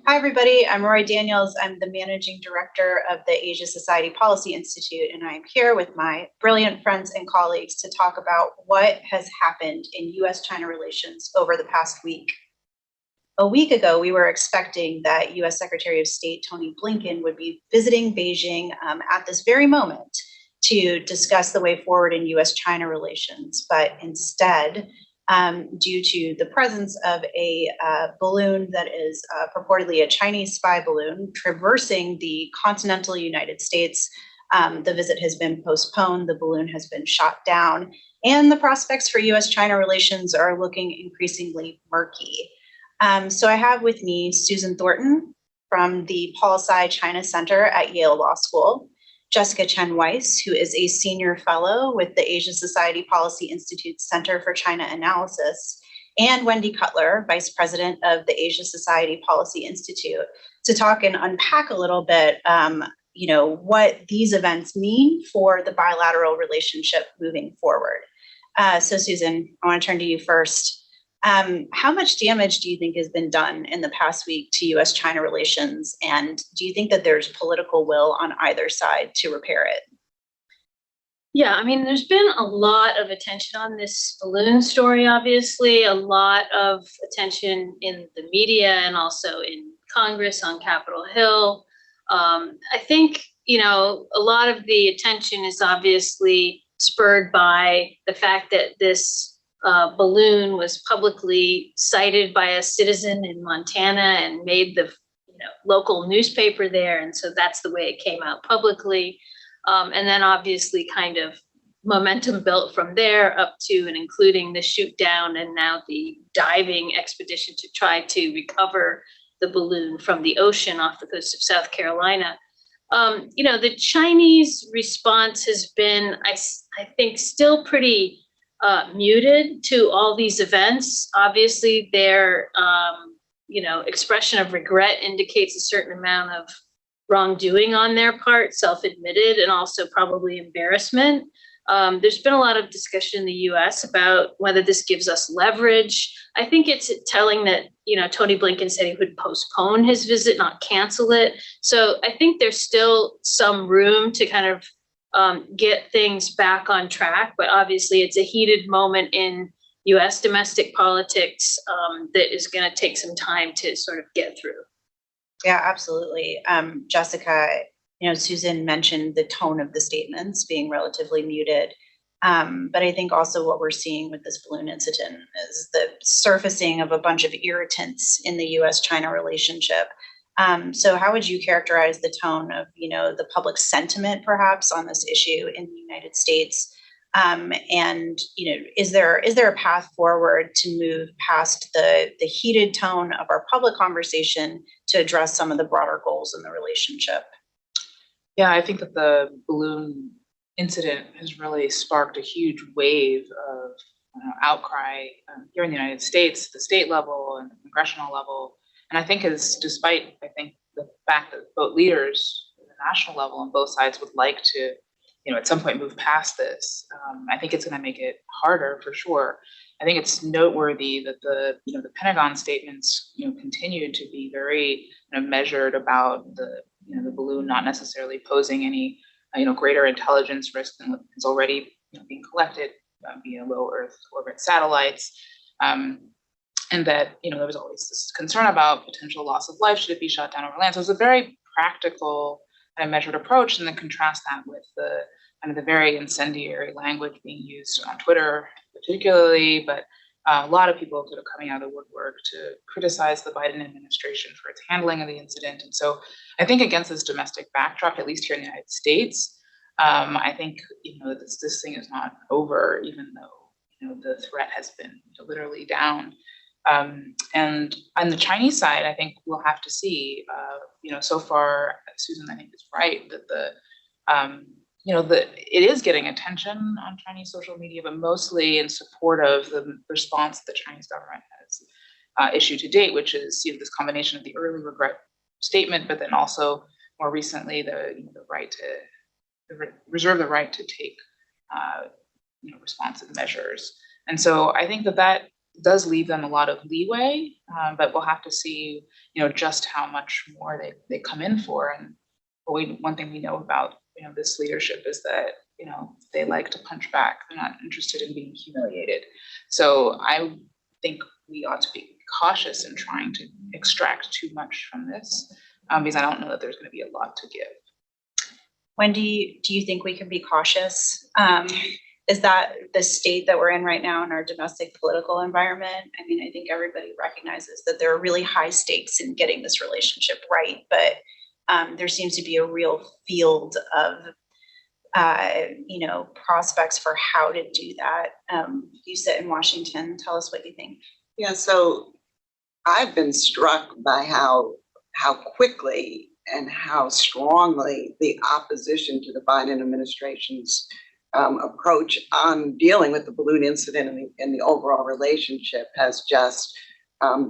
Hi, everybody. I'm Roy Daniels. I'm the managing director of the Asia Society Policy Institute, and I am here with my brilliant friends and colleagues to talk about what has happened in U.S. China relations over the past week. A week ago, we were expecting that U.S. Secretary of State Tony Blinken would be visiting Beijing at this very moment to discuss the way forward in U.S. China relations, but instead, due to the presence of a balloon that is purportedly a Chinese spy balloon traversing the continental United States. The visit has been postponed, the balloon has been shot down, and the prospects for US China relations are looking increasingly murky. So I have with me Susan Thornton from the Paul Tsai China Center at Yale Law School, Jessica Chen Weiss, who is a senior fellow with the Asia Society Policy Institute's Center for China Analysis, and Wendy Cutler, vice president of the Asia Society Policy Institute, to talk and unpack a little bit, what these events mean for the bilateral relationship moving forward. So Susan, I want to turn to you first. How much damage do you think has been done in the past week to US China relations? And do you think that there's political will on either side to repair it? Yeah, I mean, there's been a lot of attention on this balloon story, obviously, a lot of attention in the media and also in Congress on Capitol Hill. I think, a lot of the attention is obviously spurred by the fact that this balloon was publicly cited by a citizen in Montana and made the local newspaper there. And so that's the way it came out publicly. And then obviously kind of momentum built from there up to and including the shoot down and now the diving expedition to try to recover the balloon from the ocean off the coast of South Carolina. The Chinese response has been, I think, still pretty muted to all these events. Obviously, their expression of regret indicates a certain amount of wrongdoing on their part, self-admitted, and also probably embarrassment. There's been a lot of discussion in the U.S. about whether this gives us leverage. I think it's telling that Tony Blinken said he would postpone his visit, not cancel it. So I think there's still some room to kind of get things back on track, but obviously it's a heated moment in U.S. domestic politics that is going to take some time to sort of get through. Yeah, absolutely. Jessica, Susan mentioned the tone of the statements being relatively muted. But I think also what we're seeing with this balloon incident is the surfacing of a bunch of irritants in the U.S. China relationship. So how would you characterize the tone of, the public sentiment perhaps on this issue in the United States? Is there a path forward to move past the heated tone of our public conversation to address some of the broader goals in the relationship? Yeah, I think that the balloon incident has really sparked a huge wave of outcry here in the United States, the state level and the congressional level. And I think despite the fact that both leaders at the national level on both sides would like to, at some point move past this, I think it's going to make it harder for sure. I think it's noteworthy that the Pentagon statements, continue to be very measured about the balloon not necessarily posing any, greater intelligence risk than what is already being collected via low Earth orbit satellites. And that, there was always this concern about potential loss of life should it be shot down over land. So it's a very practical and measured approach, and then contrast that with the very incendiary language being used on Twitter, particularly, but a lot of people sort of coming out of the woodwork to criticize the Biden administration for its handling of the incident. And so I think against this domestic backdrop, at least here in the United States, I think, this thing is not over, even though, the threat has been literally down. And on the Chinese side, I think we'll have to see, so far, Susan, I think is right that it is getting attention on Chinese social media, but mostly in support of the response the Chinese government has issued to date, which is this combination of the early regret statement, but then also more recently the right to reserve the right to take responsive measures. And so I think that does leave them a lot of leeway, but we'll have to see, just how much more they come in for. And one thing we know about, this leadership is that, they like to punch back. They're not interested in being humiliated. So I think we ought to be cautious in trying to extract too much from this, because I don't know that there's going to be a lot to give. Wendy, do you think we can be cautious? Is that the state that we're in right now in our domestic political environment? I mean, I think everybody recognizes that there are really high stakes in getting this relationship right, but there seems to be a real field of, prospects for how to do that. You sit in Washington. Tell us what you think. Yeah, so I've been struck by how quickly and how strongly the opposition to the Biden administration's approach on dealing with the balloon incident and the overall relationship has just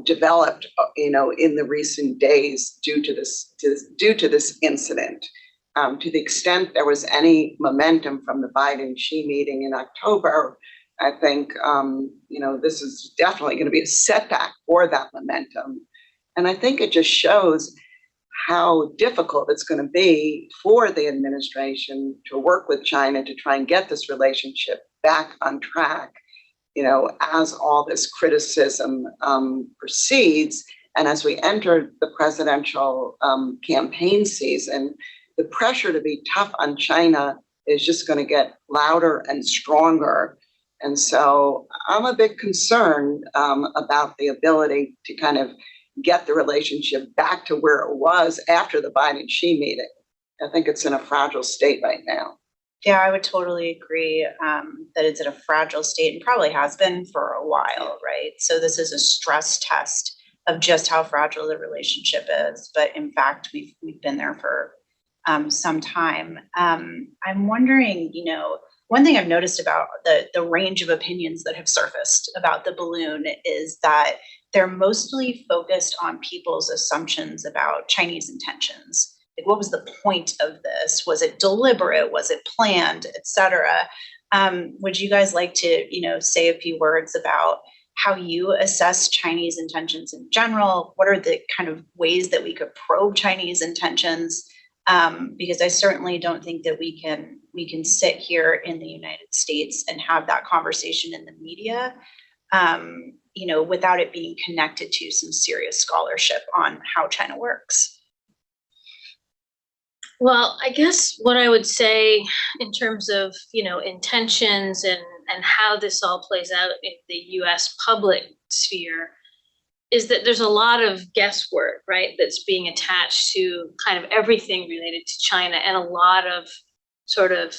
developed, in the recent days due to this incident. To the extent there was any momentum from the Biden-Xi meeting in October, I think, this is definitely going to be a setback for that momentum. And I think it just shows how difficult it's going to be for the administration to work with China to try and get this relationship back on track, as all this criticism proceeds. And as we enter the presidential campaign season, the pressure to be tough on China is just going to get louder and stronger. And so I'm a bit concerned about the ability to kind of get the relationship back to where it was after the Biden-Xi meeting. I think it's in a fragile state right now. Yeah, I would totally agree that it's in a fragile state and probably has been for a while, right? So this is a stress test of just how fragile the relationship is. But in fact, we've been there for some time. I'm wondering, one thing I've noticed about the range of opinions that have surfaced about the balloon is that they're mostly focused on people's assumptions about Chinese intentions. Like, what was the point of this? Was it deliberate? Was it planned, et cetera? Would you guys like to, say a few words about how you assess Chinese intentions in general? What are the kind of ways that we could probe Chinese intentions? Because I certainly don't think that we can sit here in the United States and have that conversation in the media, without it being connected to some serious scholarship on how China works. Well, I guess what I would say in terms of, intentions and how this all plays out in the U.S. public sphere is that there's a lot of guesswork, right, that's being attached to kind of everything related to China, and a lot of sort of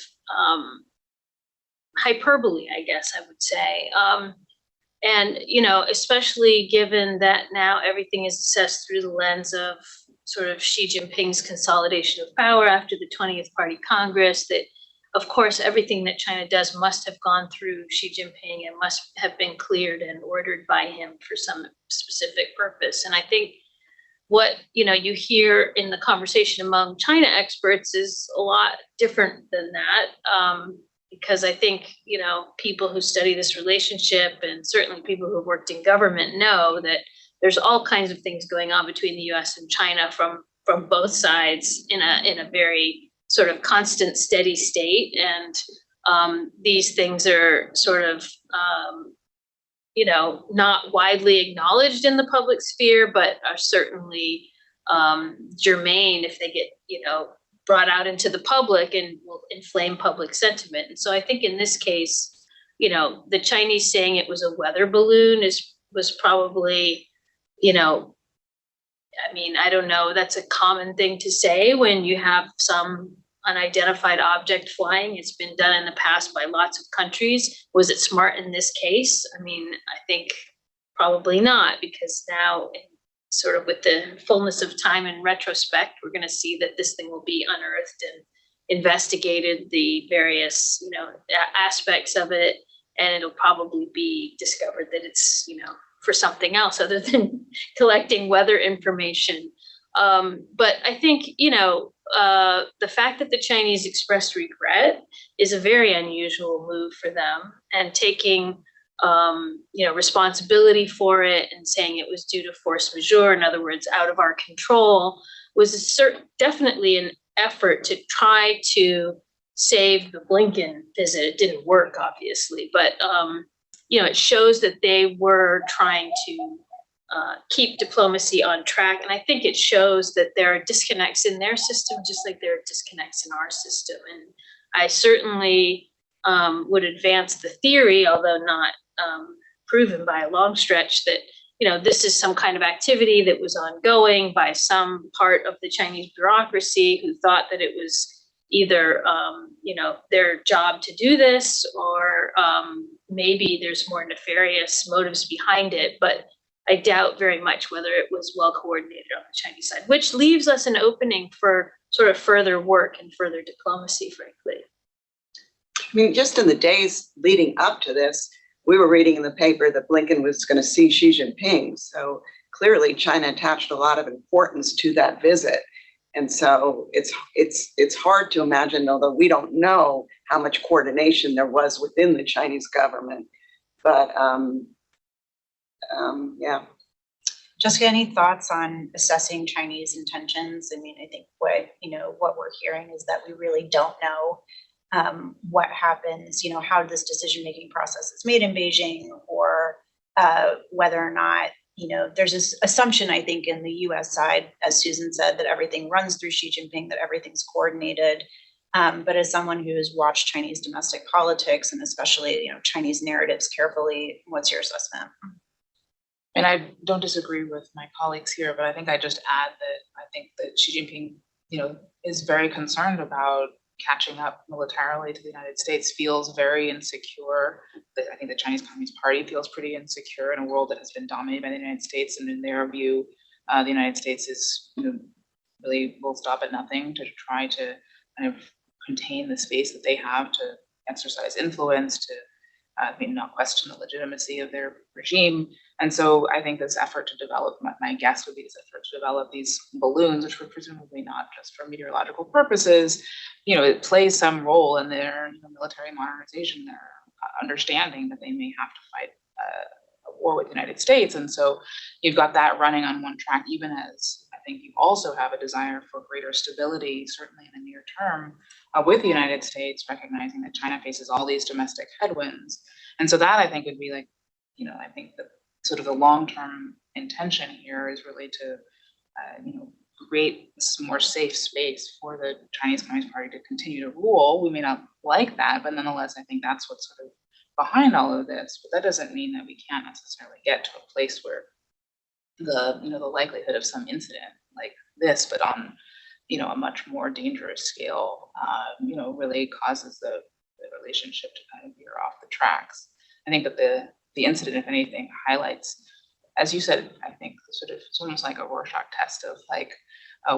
hyperbole, I guess I would say. And, especially given that now everything is assessed through the lens of sort of Xi Jinping's consolidation of power after the 20th Party Congress, that, of course, everything that China does must have gone through Xi Jinping and must have been cleared and ordered by him for some specific purpose. And I think what, you hear in the conversation among China experts is a lot different than that. Because I think, people who study this relationship, and certainly people who have worked in government, know that there's all kinds of things going on between the US and China from both sides in a very sort of constant, steady state. And these things are sort of, not widely acknowledged in the public sphere, but are certainly germane if they get, brought out into the public and will inflame public sentiment. And so I think in this case, the Chinese saying it was a weather balloon was probably, I don't know, that's a common thing to say when you have some unidentified object flying. It's been done in the past by lots of countries. Was it smart in this case? I think probably not, because now, sort of with the fullness of time in retrospect, we're going to see that this thing will be unearthed and investigated, the various, aspects of it, and it'll probably be discovered that it's, for something else other than collecting weather information. But I think, the fact that the Chinese expressed regret is a very unusual move for them, and taking responsibility for it and saying it was due to force majeure, in other words, out of our control, was definitely an effort to try to save the Blinken visit. It didn't work, obviously, but it shows that they were trying to keep diplomacy on track. And I think it shows that there are disconnects in their system, just like there are disconnects in our system. And I certainly would advance the theory, although not proven by a long stretch, that this is some kind of activity that was ongoing by some part of the Chinese bureaucracy who thought that it was either their job to do this, or maybe there's more nefarious motives behind it. But I doubt very much whether it was well coordinated on the Chinese side, which leaves us an opening for sort of further work and further diplomacy, frankly. I mean, just in the days leading up to this, we were reading in the paper that Blinken was going to see Xi Jinping. So clearly China attached a lot of importance to that visit. And so it's hard to imagine, although we don't know how much coordination there was within the Chinese government. But yeah. Jessica, any thoughts on assessing Chinese intentions? I mean, I think what we're hearing is that we really don't know what happens, how this decision-making process is made in Beijing, or whether or not, there's this assumption, I think, in the US side, as Susan said, that everything runs through Xi Jinping, that everything's coordinated. But as someone who has watched Chinese domestic politics and especially, Chinese narratives carefully, what's your assessment? And I don't disagree with my colleagues here, but I think I just add that I think that Xi Jinping, is very concerned about catching up militarily to the United States, feels very insecure. I think the Chinese Communist Party feels pretty insecure in a world that has been dominated by the United States. And in their view, the United States is really will stop at nothing to try to kind of contain the space that they have to exercise influence, to not question the legitimacy of their regime. And so I think this effort to develop, my guess would be this effort to develop these balloons, which were presumably not just for meteorological purposes, it plays some role in their military modernization, their understanding that they may have to fight a war with the United States. And so you've got that running on one track, even as I think you also have a desire for greater stability, certainly in the near term, with the United States, recognizing that China faces all these domestic headwinds. And so that I think would be like, I think that sort of the long-term intention here is really to, create some more safe space for the Chinese Communist Party to continue to rule. We may not like that, but nonetheless, I think that's what's sort of behind all of this. But that doesn't mean that we can't necessarily get to a place where the likelihood of some incident like this, but on a much more dangerous scale, really causes the relationship to kind of veer off the tracks. I think that the incident, if anything, highlights, as you said, I think it's almost like a Rorschach test of like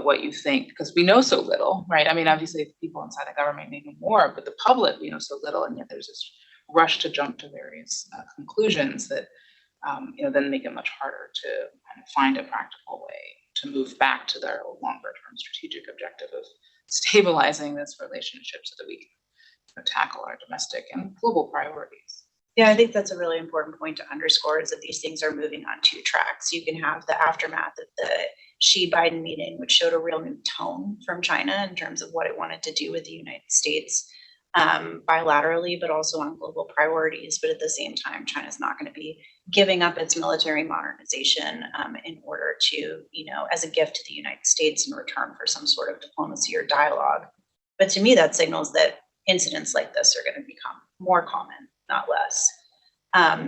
what you think, because we know so little, right? I mean, obviously people inside the government may know more, but the public, so little, and yet there's this rush to jump to various conclusions that then make it much harder to kind of find a practical way to move back to their longer term strategic objective of stabilizing this relationship so that we can tackle our domestic and global priorities. Yeah, I think that's a really important point to underscore, is that these things are moving on two tracks. You can have the aftermath of the Xi-Biden meeting, which showed a real new tone from China in terms of what it wanted to do with the United States bilaterally, but also on global priorities. But at the same time, China's not going to be giving up its military modernization in order to, as a gift to the United States in return for some sort of diplomacy or dialogue. But to me, that signals that incidents like this are going to become more common, not less.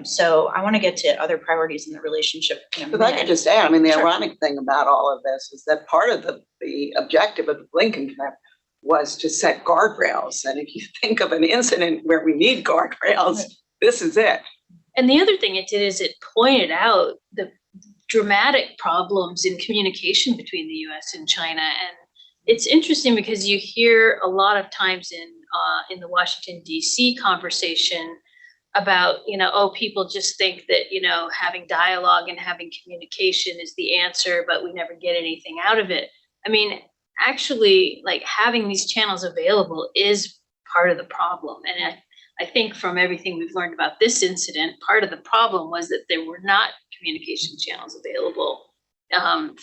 So I want to get to other priorities in the relationship in a minute. If I could just add, the Sure. ironic thing about all of this is that part of the objective of the Blinken trip was to set guardrails. And if you think of an incident where we need guardrails, this is it. And the other thing it did is it pointed out the dramatic problems in communication between the US and China. And it's interesting because you hear a lot of times in the Washington, D.C. conversation about, people just think that, having dialogue and having communication is the answer, but we never get anything out of it. I mean, actually, like, having these channels available is part of the problem. And I think from everything we've learned about this incident, part of the problem was that there were not communication channels available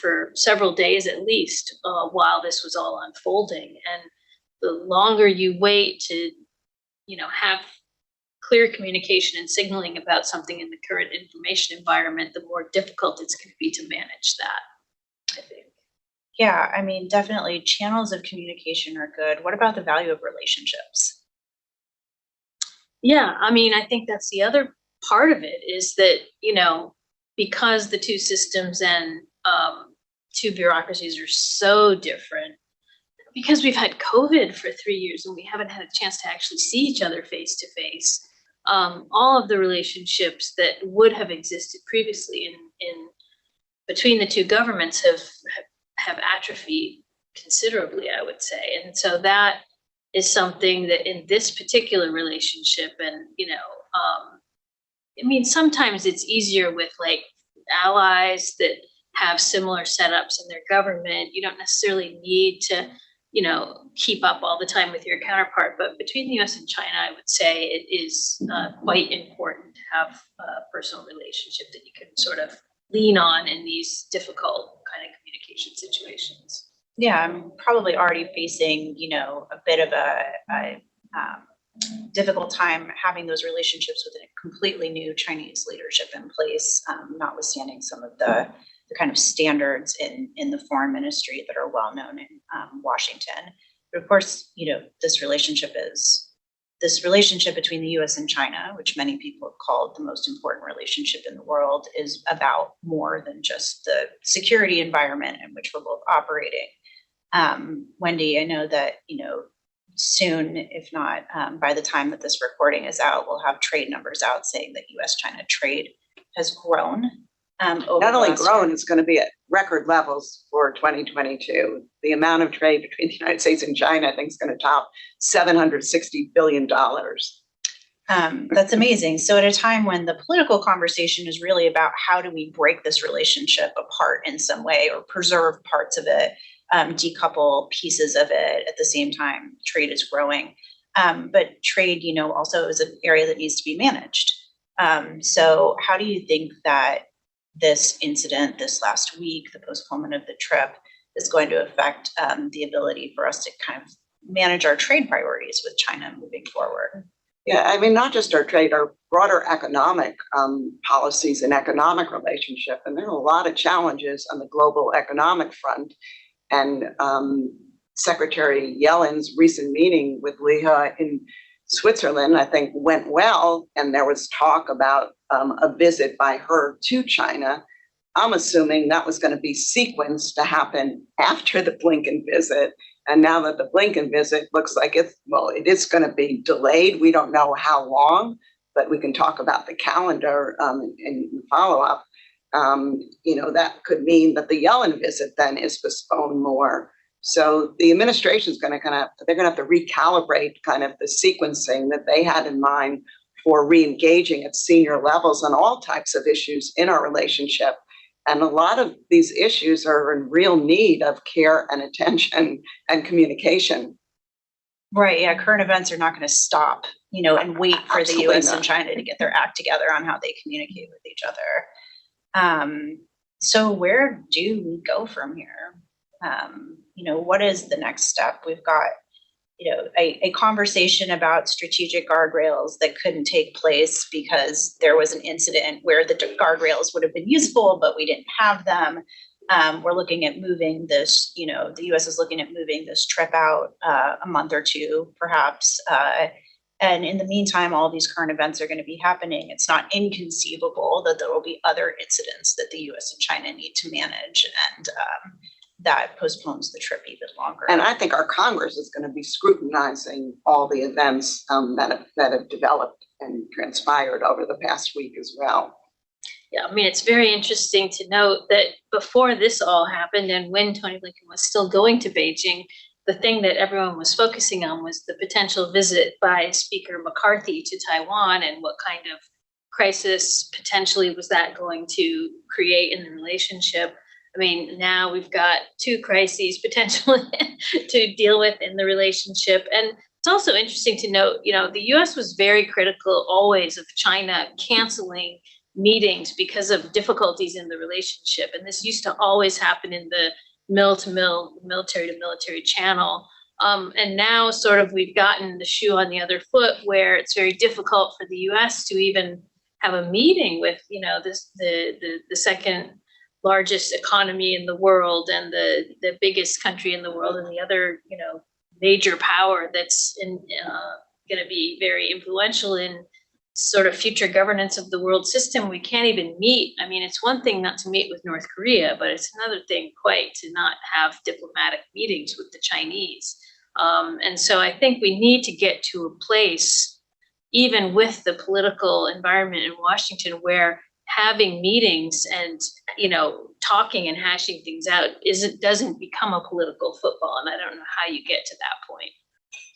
for several days at least while this was all unfolding. And the longer you wait to, have clear communication and signaling about something in the current information environment, the more difficult it's going to be to manage that, I think. Yeah, I mean, definitely channels of communication are good. What about the value of relationships? Yeah, I mean, I think that's the other part of it is that, because the two systems and two bureaucracies are so different, because we've had COVID for 3 years and we haven't had a chance to actually see each other face to face, all of the relationships that would have existed previously in between the two governments have atrophied considerably, I would say. And so that is something that in this particular relationship, and I mean, sometimes it's easier with like allies that have similar setups in their government. You don't necessarily need to keep up all the time with your counterpart. But between the US and China, I would say it is quite important to have a personal relationship that you can sort of lean on in these difficult kind of communication situations. Yeah, I'm probably already facing, a bit of a difficult time having those relationships with a completely new Chinese leadership in place, notwithstanding some of the kind of standards in the foreign ministry that are well known in Washington. But of course, this relationship between the US and China, which many people have called the most important relationship in the world, is about more than just the security environment in which we're both operating. Wendy, I know that, soon, if not by the time that this recording is out, we'll have trade numbers out saying that US China trade has grown. Not only grown, it's going to be at record levels for 2022. The amount of trade between the United States and China, I think, is going to top $760 billion. That's amazing. So at a time when the political conversation is really about how do we break this relationship apart in some way or preserve parts of it, decouple pieces of it at the same time, trade is growing. But trade, also is an area that needs to be managed. So how do you think that this incident this last week, the postponement of the trip, is going to affect the ability for us to kind of manage our trade priorities with China moving forward? Yeah, I mean, not just our trade, our broader economic policies and economic relationship. And there are a lot of challenges on the global economic front. And Secretary Yellen's recent meeting with Lihe in Switzerland, I think, went well. And there was talk about a visit by her to China. I'm assuming that was going to be sequenced to happen after the Blinken visit. And now that the Blinken visit looks like it is going to be delayed. We don't know how long, but we can talk about the calendar in follow-up. That could mean that the Yellen visit then is postponed more. So the administration is they're going to have to recalibrate kind of the sequencing that they had in mind for re-engaging at senior levels on all types of issues in our relationship. And a lot of these issues are in real need of care and attention and communication. Right. Yeah. Current events are not going to stop, and wait for Absolutely the US not. and China to get their act together on how they communicate with each other. So where do we go from here? What is the next step? We've got, a conversation about strategic guardrails that couldn't take place because there was an incident where the guardrails would have been useful, but we didn't have them. We're looking at moving this, the US is looking at moving this trip out a month or two, perhaps. And in the meantime, all these current events are going to be happening. It's not inconceivable that there will be other incidents that the US and China need to manage, and that postpones the trip even longer. And I think our Congress is going to be scrutinizing all the events that have developed and transpired over the past week as well. Yeah, I mean, it's very interesting to note that before this all happened and when Tony Blinken was still going to Beijing, the thing that everyone was focusing on was the potential visit by Speaker McCarthy to Taiwan and what kind of crisis potentially was that going to create in the relationship. I mean, now we've got two crises potentially to deal with in the relationship. And It's also interesting to note, the US was very critical always of China canceling meetings because of difficulties in the relationship. And this used to always happen in the mill to mill, military to military channel. And now sort of we've gotten the shoe on the other foot where it's very difficult for the US to even have a meeting with, the second largest economy in the world and the biggest country in the world and the other, major power that's going to be very influential in sort of future governance of the world system. We can't even meet. I mean, it's one thing not to meet with North Korea, but it's another thing quite to not have diplomatic meetings with the Chinese. And so I think we need to get to a place, even with the political environment in Washington, where having meetings and talking and hashing things out doesn't become a political football. And I don't know how you get to that point.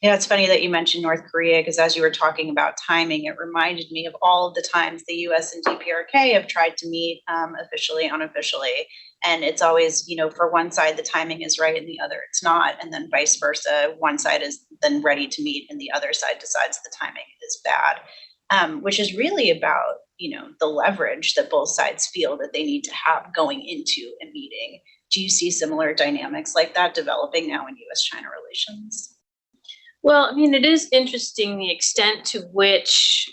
Yeah, it's funny that you mentioned North Korea, because as you were talking about timing, it reminded me of all of the times the US and DPRK have tried to meet officially, unofficially. And it's always, for one side, the timing is right and the other it's not. And then vice versa. One side is then ready to meet and the other side decides the timing is bad, which is really about, the leverage that both sides feel that they need to have going into a meeting. Do you see similar dynamics like that developing now in US China relations? Well, I mean, it is interesting the extent to which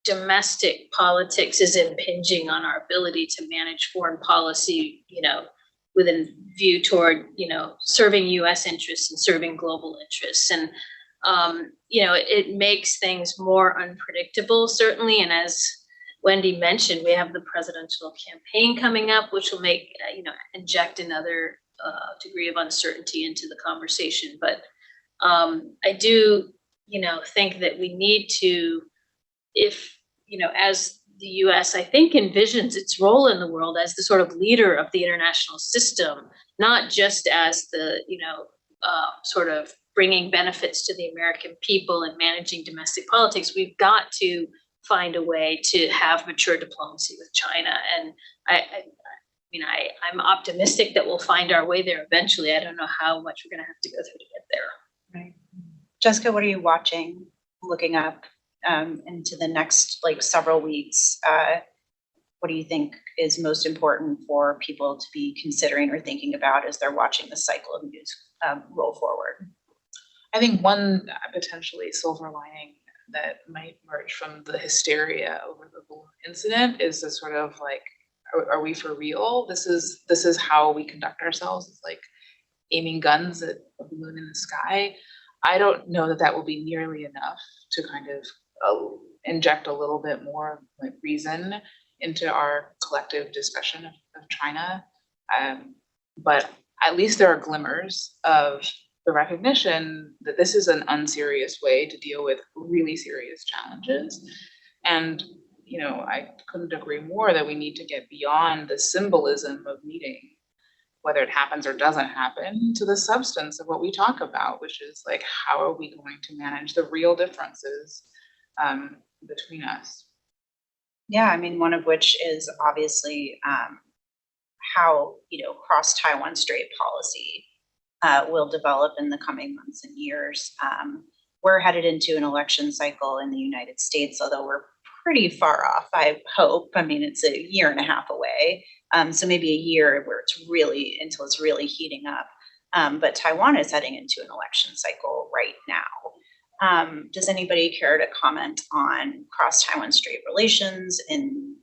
domestic politics is impinging on our ability to manage foreign policy, with a view toward, serving US interests and serving global interests. And, it makes things more unpredictable, certainly. And as Wendy mentioned, we have the presidential campaign coming up, which will make, inject another degree of uncertainty into the conversation. But I do, think that we need to, if, as the US, I think, envisions its role in the world as the sort of leader of the international system, not just as the, sort of bringing benefits to the American people and managing domestic politics, we've got to find a way to have mature diplomacy with China. And I'm optimistic that we'll find our way there eventually. I don't know how much we're going to have to go through to get there. Right. Jessica, what are you watching, looking up into the next several weeks? What do you think is most important for people to be considering or thinking about as they're watching the cycle of news roll forward? I think one potentially silver lining that might emerge from the hysteria over the balloon incident is a sort of are we for real? This is how we conduct ourselves. It's like aiming guns at a balloon in the sky. I don't know that will be nearly enough to kind of inject a little bit more reason into our collective discussion of China. But at least there are glimmers of the recognition that this is an unserious way to deal with really serious challenges. And, I couldn't agree more that we need to get beyond the symbolism of meeting, whether it happens or doesn't happen, to the substance of what we talk about, which is how are we going to manage the real differences between us? Yeah, I mean, one of which is obviously how, cross Taiwan Strait policy will develop in the coming months and years. We're headed into an election cycle in the United States, although we're pretty far off, I hope. I mean, it's a year and a half away. So maybe a year where until it's really heating up. But Taiwan is heading into an election cycle right now. Does anybody care to comment on cross-Taiwan Strait relations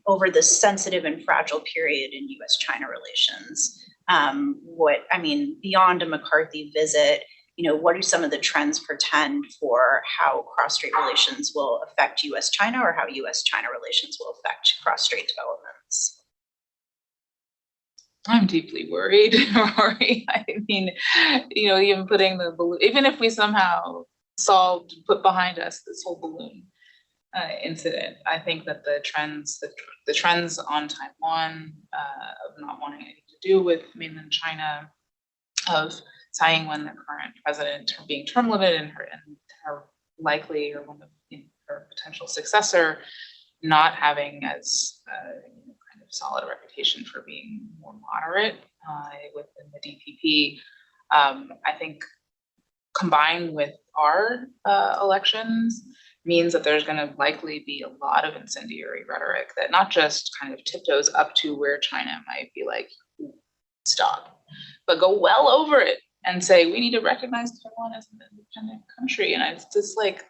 over the sensitive and fragile period in U.S. China relations? Beyond a McCarthy visit, what do some of the trends portend for how cross-strait relations will affect U.S. China, or how U.S. China relations will affect cross-strait developments? I'm deeply worried, Rory. I mean, even putting the balloon, even if we somehow put behind us this whole balloon incident, I think that the trends on Taiwan of not wanting anything to do with mainland China, of Tsai Ing-wen, the current president, being term limited, and her likely, or one of her potential successor, not having as kind of solid a reputation for being more moderate within the DPP. I think combined with our elections means that there's going to likely be a lot of incendiary rhetoric that not just kind of tiptoes up to where China might be like, stop, but go well over it and say, we need to recognize Taiwan as an independent country. And it's just like,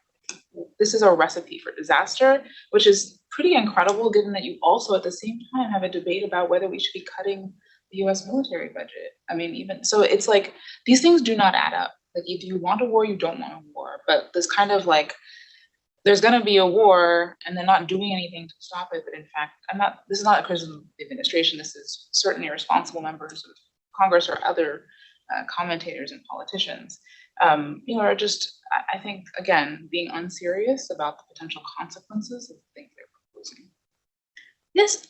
this is a recipe for disaster, which is pretty incredible given that you also at the same time have a debate about whether we should be cutting the US military budget. I mean, even so, it's like, these things do not add up. Like, if you want a war, you don't want a war. But this kind of like, there's going to be a war and they're not doing anything to stop it. But in fact, this is not a criticism of the administration. This is certainly responsible members of Congress or other commentators and politicians, are just, I think, again, being unserious about the potential consequences of the things they're proposing. Yes,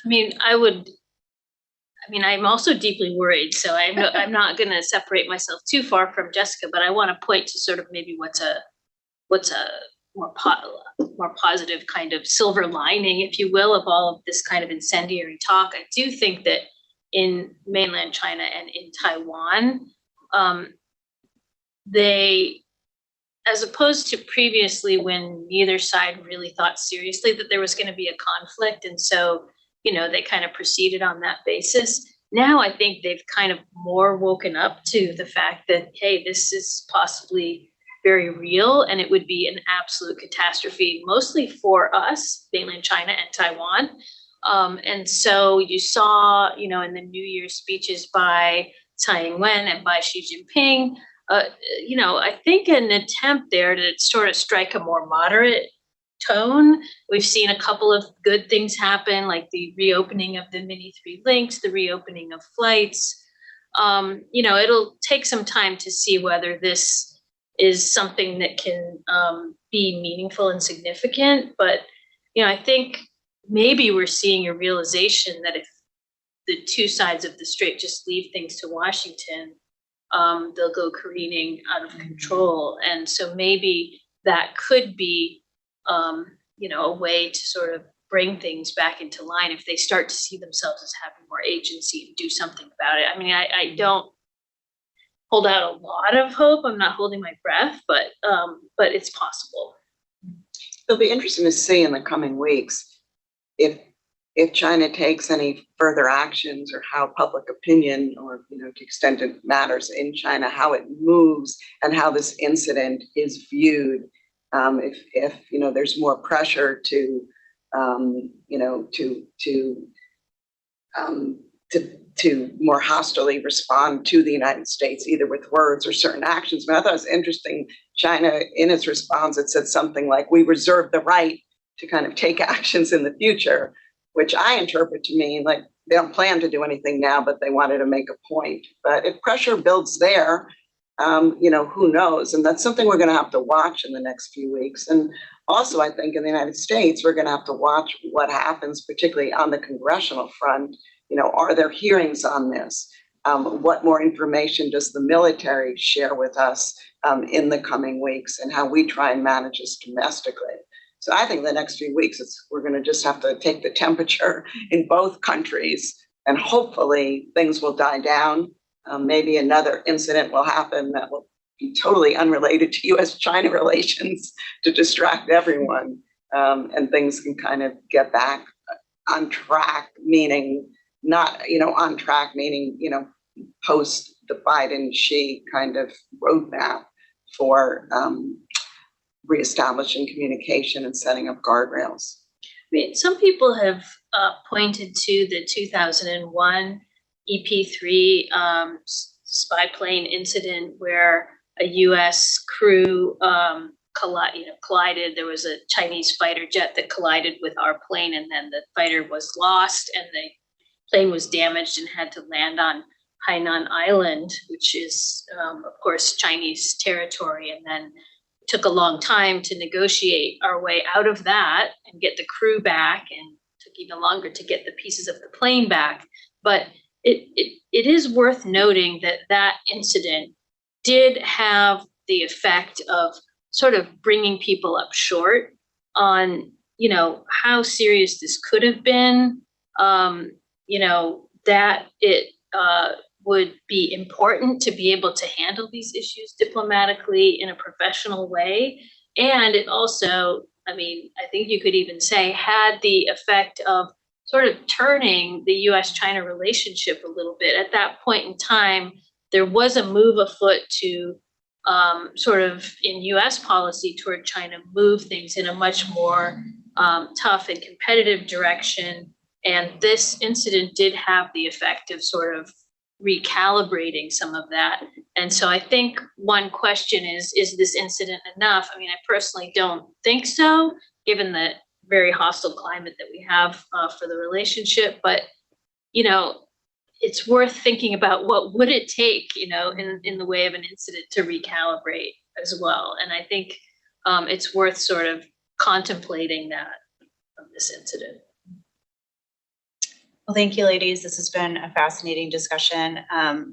I'm also deeply worried, so I'm not going to separate myself too far from Jessica, but I want to point to sort of maybe what's a more positive kind of silver lining, if you will, of all of this kind of incendiary talk. I do think that in mainland China and in Taiwan, they, as opposed to previously when neither side really thought seriously that there was going to be a conflict, and so they kind of proceeded on that basis. Now I think they've kind of more woken up to the fact that, hey, this is possibly very real, and it would be an absolute catastrophe, mostly for us, mainland China and Taiwan. And so you saw, in the New Year's speeches by Tsai Ing-wen and by Xi Jinping, I think an attempt there to sort of strike a more moderate tone. We've seen a couple of good things happen, like the reopening of the mini 3 links, the reopening of flights. It'll take some time to see whether this is something that can be meaningful and significant. But, I think maybe we're seeing a realization that if the two sides of the strait just leave things to Washington, they'll go careening out of control. And so maybe that could be, a way to sort of bring things back into line if they start to see themselves as having more agency and do something about it. I mean, I don't hold out a lot of hope. I'm not holding my breath, but it's possible. It'll be interesting to see in the coming weeks if China takes any further actions, or how public opinion, or to the extent it matters in China, how it moves and how this incident is viewed. If there's more pressure to more hostilely respond to the United States, either with words or certain actions. But I thought it was interesting, China, in its response, it said something like, we reserve the right to kind of take actions in the future, which I interpret to mean like they don't plan to do anything now, but they wanted to make a point. But if pressure builds there, who knows? And that's something we're going to have to watch in the next few weeks. And also, I think in the United States, we're going to have to watch what happens, particularly on the congressional front. Are there hearings on this? What more information does the military share with us in the coming weeks, and how we try and manage this domestically? So I think the next few weeks, we're going to just have to take the temperature in both countries, and hopefully things will die down. Maybe another incident will happen that will be totally unrelated to U.S. China relations to distract everyone, and things can kind of get back on track, meaning not, on track, meaning, post the Biden-Xi kind of roadmap for reestablishing communication and setting up guardrails. I mean, some people have pointed to the 2001 EP3 spy plane incident where a U.S. crew collided. There was a Chinese fighter jet that collided with our plane, and then the fighter was lost, and the plane was damaged and had to land on Hainan Island, which is, of course, Chinese territory. And then it took a long time to negotiate our way out of that and get the crew back, and took even longer to get the pieces of the plane back. But it is worth noting that that incident did have the effect of sort of bringing people up short on, how serious this could have been, that it would be important to be able to handle these issues diplomatically in a professional way. And it also, I mean, I think you could even say, had the effect of sort of turning the U.S. China relationship a little bit. At that point in time, there was a move afoot to sort of in U.S. policy toward China, move things in a much more tough and competitive direction. And this incident did have the effect of sort of recalibrating some of that. And so I think one question is this incident enough? I mean, I personally don't think so, given the very hostile climate that we have for the relationship. But, you know, it's worth thinking about what would it take, you know, in the way of an incident to recalibrate as well. And I think it's worth sort of contemplating that of this incident. Well, thank you, ladies. This has been a fascinating discussion.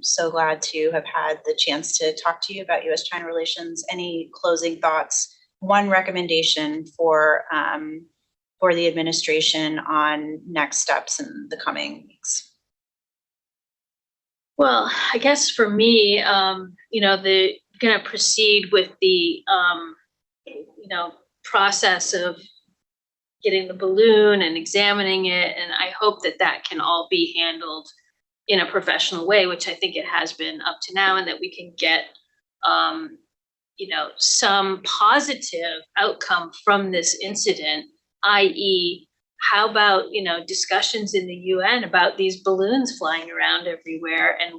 So glad to have had the chance to talk to you about U.S. China relations. Any closing thoughts? One recommendation for the administration on next steps in the coming weeks. Well, I guess for me, you know, they're going to proceed with the, you know, process of getting the balloon and examining it. And I hope that that can all be handled in a professional way, which I think it has been up to now, and that we can get, you know, some positive outcome from this incident, i.e., how about, you know, discussions in the UN about these balloons flying around everywhere and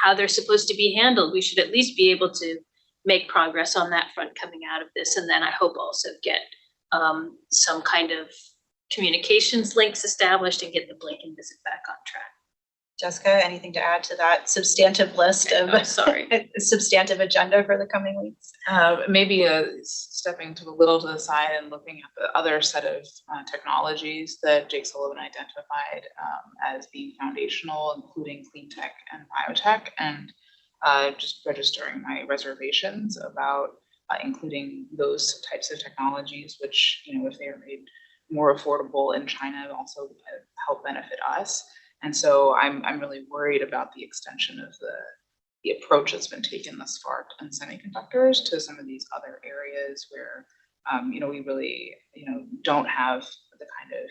how they're supposed to be handled? We should at least be able to make progress on that front coming out of this. And then I hope also get some kind of communications links established and get the Blinken visit back on track. Jessica, anything to add to that substantive list of substantive agenda for the coming weeks? Maybe stepping to a little to the side and looking at the other set of technologies that Jake Sullivan identified as being foundational, including clean tech and biotech, and just registering my reservations about including those types of technologies, which, you know, if they are made more affordable in China, also help benefit us. And so I'm really worried about the extension of the approach that's been taken thus far in semiconductors to some of these other areas where, you know, we really, you know, don't have the kind of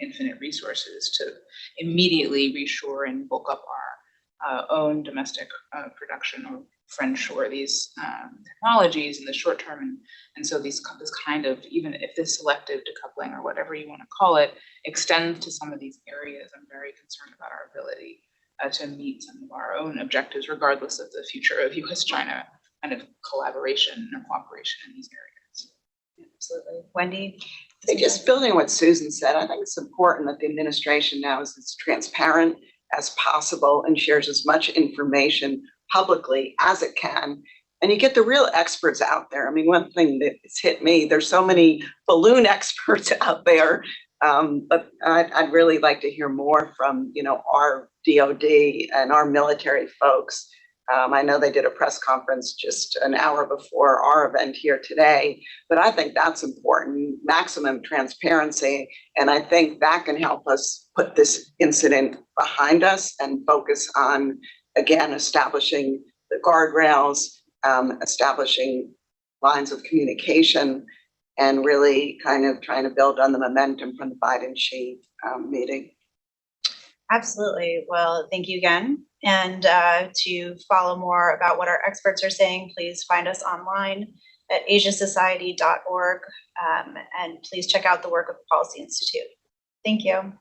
infinite resources to immediately reshore and bulk up our own domestic production or friendshore these technologies in the short term. And so this kind of, even if this selective decoupling or whatever you want to call it, extends to some of these areas, I'm very concerned about our ability to meet some of our own objectives, regardless of the future of U.S. China kind of collaboration and cooperation in these areas. Absolutely. Wendy? Just building on what Susan said, I think it's important that the administration now is as transparent as possible and shares as much information publicly as it can. And you get the real experts out there. I mean, one thing that's hit me, there's so many balloon experts out there, but I'd really like to hear more from, you know, our DOD and our military folks. I know they did a press conference just an hour before our event here today, but I think that's important, maximum transparency. And I think that can help us put this incident behind us and focus on, again, establishing the guardrails, establishing lines of communication, and really kind of trying to build on the momentum from the Biden-Xi meeting. Absolutely. Well, thank you again. And to follow more about what our experts are saying, please find us online at asiasociety.org, and please check out the work of the Policy Institute. Thank you.